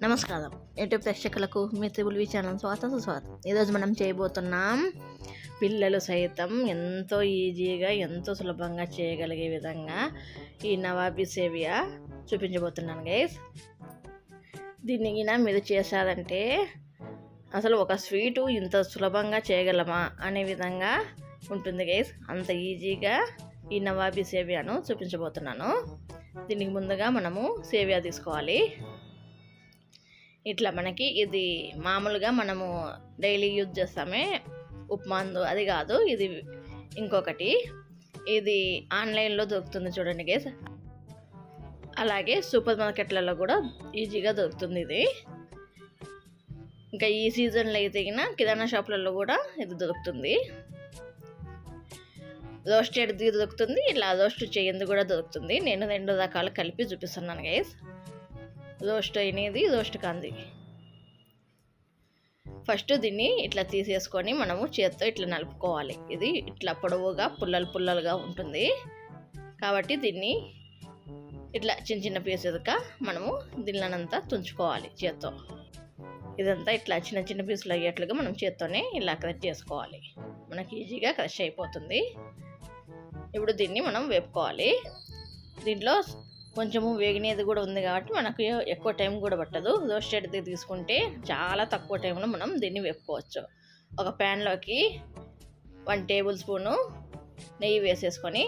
నమస్కారం యూట్యూబ్ ప్రేక్షకులకు మీ triple channel సుస్వాగతం. ఈరోజు మనం చేయబోతున్నాం పిల్లలు సైతం ఎంతో ఈజీగా ఎంతో సులభంగా చేయగలిగే విధంగా ఈ నవాబీ సేవియా చూపించబోతున్నాను గైస్. దీన్ని మీరు చేశారంటే అసలు ఒక స్వీటు ఇంత సులభంగా చేయగలమా అనే విధంగా ఉంటుంది గైస్. అంత ఈజీగా ఈ నవాబీ సేవియాను చూపించబోతున్నాను. దీనికి ముందుగా మనము సేవియా తీసుకోవాలి. ఇట్లా మనకి ఇది మామూలుగా మనము డైలీ యూజ్ చేస్తామే ఉప్మాందు అది కాదు, ఇది ఇంకొకటి. ఇది ఆన్లైన్లో దొరుకుతుంది చూడండి గైస్. అలాగే సూపర్ మార్కెట్లలో కూడా ఈజీగా దొరుకుతుంది ఇది. ఇంకా ఈ సీజన్లో అయితే కిరాణా షాపులలో కూడా ఇది దొరుకుతుంది. రోస్టెడ్ది దొరుకుతుంది, ఇలా రోస్ట్ చేయంది కూడా దొరుకుతుంది. నేను 2 రకాలు కలిపి చూపిస్తున్నాను గైస్. రోస్ట్ అయినది, రోస్ట్ కాంది. ఫస్ట్ దీన్ని ఇట్లా తీసేసుకొని మనము చేత్తో ఇట్లా నలుపుకోవాలి. ఇది ఇట్లా పొడవుగా పుల్లలుగా ఉంటుంది కాబట్టి దీన్ని ఇట్లా చిన్న పీసులుగా మనము దీనినంతా తుంచుకోవాలి చేత్తో. ఇదంతా ఇట్లా చిన్న పీసులు అయ్యేట్లుగా మనం చేత్తోనే ఇలా క్రష్ చేసుకోవాలి. మనకి ఈజీగా క్రష్ అయిపోతుంది. ఇప్పుడు దీన్ని మనం వేపుకోవాలి. దీంట్లో కొంచెము వేగినది కూడా ఉంది కాబట్టి మనకు ఎక్కువ టైం కూడా పట్టదు. రోస్టెడ్ది తీసుకుంటే చాలా తక్కువ టైంలో మనం దీన్ని వేపుకోవచ్చు. ఒక ప్యాన్లోకి 1 టేబుల్ స్పూను నెయ్యి వేసేసుకొని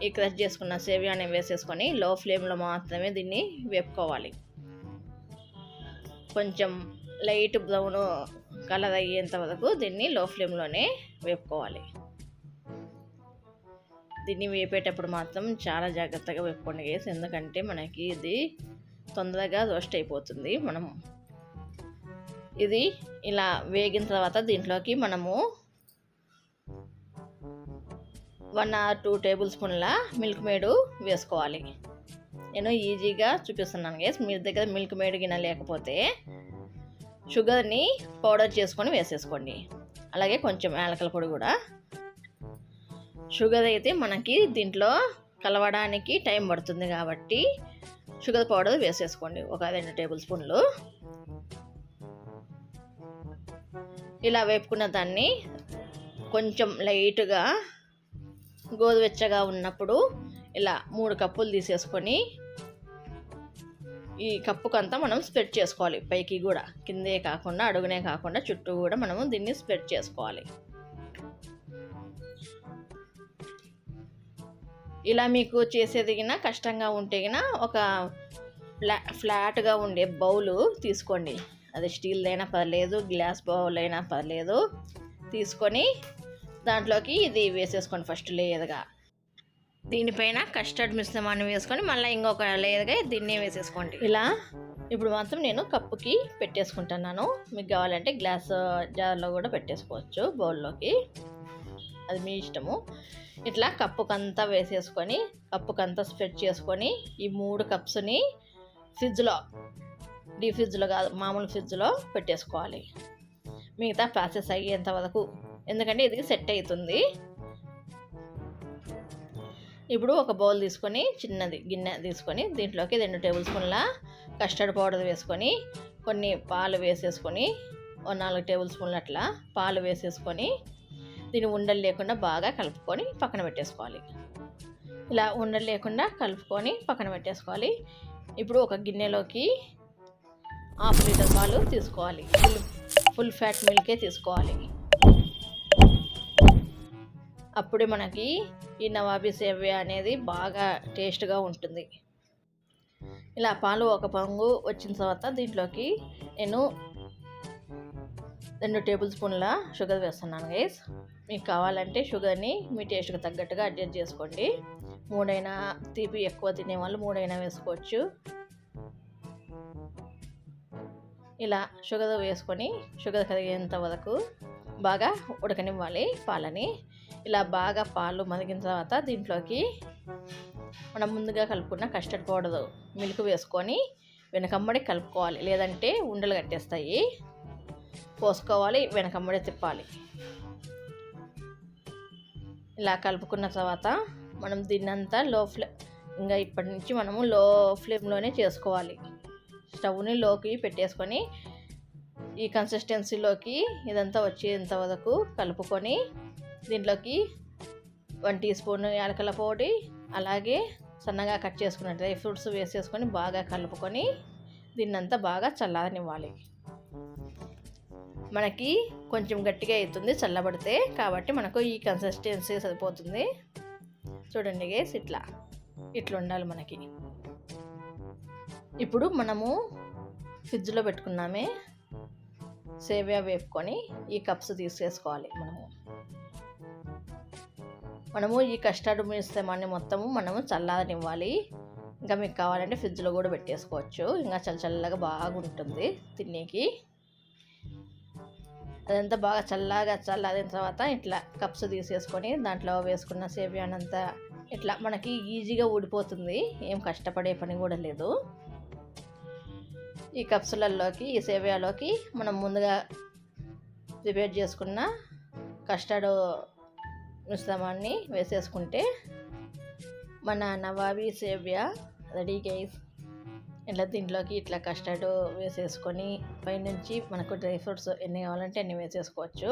ఈ క్రష్ చేసుకున్న సేవియాని వేసేసుకొని లో ఫ్లేమ్లో మాత్రమే దీన్ని వేపుకోవాలి. కొంచెం లైట్ బ్రౌన్ కలర్ అయ్యేంత వరకు దీన్ని లో ఫ్లేమ్లోనే వేపుకోవాలి. దీన్ని వేపేటప్పుడు మాత్రం చాలా జాగ్రత్తగా వేపుకోండి గైస్, ఎందుకంటే మనకి ఇది తొందరగా రోస్ట్ అయిపోతుంది. మనము ఇది ఇలా వేగిన తర్వాత దీంట్లోకి మనము 1 or 2 టేబుల్ స్పూన్ల మిల్క్ మేడ్ వేసుకోవాలి. నేను ఈజీగా చూపిస్తున్నాను గైస్. మీ దగ్గర మిల్క్ మేడ్ గిన లేకపోతే షుగర్ని పౌడర్ చేసుకొని వేసేసుకోండి. అలాగే కొంచెం యాలకుల పొడి కూడా. షుగర్ అయితే మనకి దీంట్లో కలవడానికి టైం పడుతుంది కాబట్టి షుగర్ పౌడర్ వేసేసుకోండి, ఒక 2 టేబుల్ స్పూన్లు. ఇలా వేపుకున్న దాన్ని కొంచెం లైట్గా గోరువెచ్చగా ఉన్నప్పుడు ఇలా 3 కప్పులు తీసేసుకొని ఈ కప్పుకంతా మనం స్ప్రెడ్ చేసుకోవాలి. పైకి కూడా, కిందే కాకుండా అడుగునే కాకుండా చుట్టూ కూడా మనము దీన్ని స్ప్రెడ్ చేసుకోవాలి. ఇలా మీకు చేసేది కష్టంగా ఉంటే ఒక ఫ్లాట్గా ఉండే బౌలు తీసుకోండి. అది స్టీల్ అయినా పర్లేదు, గ్లాస్ బౌల్ అయినా పర్లేదు. తీసుకొని దాంట్లోకి ఇది వేసేసుకోండి ఫస్ట్ లేయర్గా. దీనిపైన కస్టర్డ్ మిశ్రమాన్ని వేసుకొని మళ్ళీ ఇంకొక లేయర్గా దీన్నే వేసేసుకోండి. ఇలా ఇప్పుడు మాత్రం నేను కప్పుకి పెట్టేసుకుంటున్నాను. మీకు కావాలంటే గ్లాస్ జార్లో కూడా పెట్టేసుకోవచ్చు, బౌల్లోకి, అది మీ ఇష్టము. ఇట్లా కప్పుకంతా వేసేసుకొని కప్పుకంతా స్ప్రెడ్ చేసుకొని ఈ 3 కప్స్ని ఫ్రిడ్జ్లో, డీ ఫ్రిడ్జ్లో కాదు మామూలు ఫ్రిడ్జ్లో పెట్టేసుకోవాలి మిగతా ప్రాసెస్ అయ్యేంత వరకు, ఎందుకంటే ఇది సెట్ అవుతుంది. ఇప్పుడు ఒక బౌల్ తీసుకొని చిన్నది గిన్నె తీసుకొని దీంట్లోకి 2 టేబుల్ స్పూన్ల కస్టర్డ్ పౌడర్ వేసుకొని కొన్ని పాలు వేసేసుకొని 4 టేబుల్ స్పూన్లు అట్లా పాలు వేసేసుకొని దీన్ని ఉండలు లేకుండా బాగా కలుపుకొని పక్కన పెట్టేసుకోవాలి. ఇలా ఉండలు లేకుండా కలుపుకొని పక్కన పెట్టేసుకోవాలి. ఇప్పుడు ఒక గిన్నెలోకి 1/2 లీటర్ పాలు తీసుకోవాలి. ఫుల్ ఫ్యాట్ మిల్కే తీసుకోవాలి. అప్పుడే మనకి ఈ నవాబీ సేవియా అనేది బాగా టేస్ట్గా ఉంటుంది. ఇలా పాలు ఒక పొంగు వచ్చిన తర్వాత దీంట్లోకి నేను 2 టేబుల్ స్పూన్ల షుగర్ వేస్తున్నాను గైస్. మీకు కావాలంటే షుగర్ని మీ టేస్ట్కి తగ్గట్టుగా అడ్జస్ట్ చేసుకోండి. 3 అయినా, తీపి ఎక్కువ తినేవాళ్ళు 3 అయినా వేసుకోవచ్చు. ఇలా షుగర్ వేసుకొని షుగర్ కరిగేంత వరకు బాగా ఉడకనివ్వాలి పాలని. ఇలా బాగా పాలు మరిగిన తర్వాత దీంట్లోకి మనం ముందుగా కలుపుకున్న కస్టర్డ్ పౌడర్ మిల్క్ వేసుకొని వెనకమ్మడి కలుపుకోవాలి, లేదంటే ఉండలు కట్టేస్తాయి. పోసుకోవాలి, వెనకమ్మడే తిప్పాలి. ఇలా కలుపుకున్న తర్వాత మనం దీన్నంతా ఇంకా ఇప్పటి నుంచి మనము లో ఫ్లేమ్లోనే చేసుకోవాలి. స్టవ్ని లోకి పెట్టేసుకొని ఈ కన్సిస్టెన్సీలోకి ఇదంతా వచ్చేంత వరకు కలుపుకొని దీంట్లోకి 1 టీ స్పూన్ యాలకుల పొడి, అలాగే సన్నగా కట్ చేసుకున్న డ్రై ఫ్రూట్స్ వేసేసుకొని బాగా కలుపుకొని దీన్నంతా బాగా చల్లారనివ్వాలి. మనకి కొంచెం గట్టిగా అవుతుంది చల్లబడితే, కాబట్టి మనకు ఈ కన్సిస్టెన్సీ సరిపోతుంది. చూడండి గైస్, ఇట్లా ఉండాలి మనకి. ఇప్పుడు మనము ఫ్రిడ్జ్లో పెట్టుకున్నామే సేమియా వేపుకొని ఈ కప్స్ తీసేసుకోవాలి. మనము ఈ కస్టర్డ్ మిశ్రమాన్ని మొత్తము మనము చల్లారనివ్వాలి. ఇంకా మీకు కావాలంటే ఫ్రిడ్జ్లో కూడా పెట్టేసుకోవచ్చు, ఇంకా చల్లగా బాగుంటుంది తినేకి. అదంతా బాగా చల్లారిన తర్వాత ఇట్లా కప్స్ తీసేసుకొని దాంట్లో వేసుకున్న సేమియానంతా ఇట్లా మనకి ఈజీగా ఊడిపోతుంది, ఏం కష్టపడే పని కూడా లేదు. ఈ కప్సులలోకి ఈ సేమియాలోకి మనం ముందుగా ప్రిపేర్ చేసుకున్న కస్టర్డ్ మిశ్రమాన్ని వేసేసుకుంటే మన నవాబీ సేమియా రెడీ గైస్. ఇట్లా దీంట్లోకి ఇట్లా కస్టర్డ్ వేసేసుకొని పైనుంచి మనకు డ్రై ఫ్రూట్స్ ఎన్ని కావాలంటే అన్ని వేసేసుకోవచ్చు.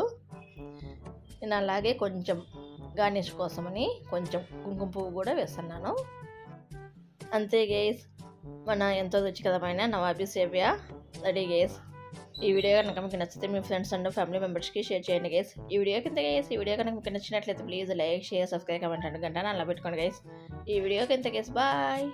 నేను అలాగే కొంచెం గార్నిష్ కోసమని కొంచెం కుంకుమ పువ్వు కూడా వేస్తున్నాను. అంతే గైస్, మన ఎంతో రుచికరమైన నవాబీ సేమియా రెడీ గైస్. ఈ వీడియో కనుక మీకు నచ్చితే మీ ఫ్రెండ్స్ అండ్ ఫ్యామిలీ మెంబర్స్కి షేర్ చేయండి గైస్. ఈ వీడియో కనుక మీకు నచ్చినట్లయితే please like, share, subscribe, comment and గంట అలా పెట్టుకోండి గైస్. ఈ వీడియోకి ఇంత గైస్, బాయ్.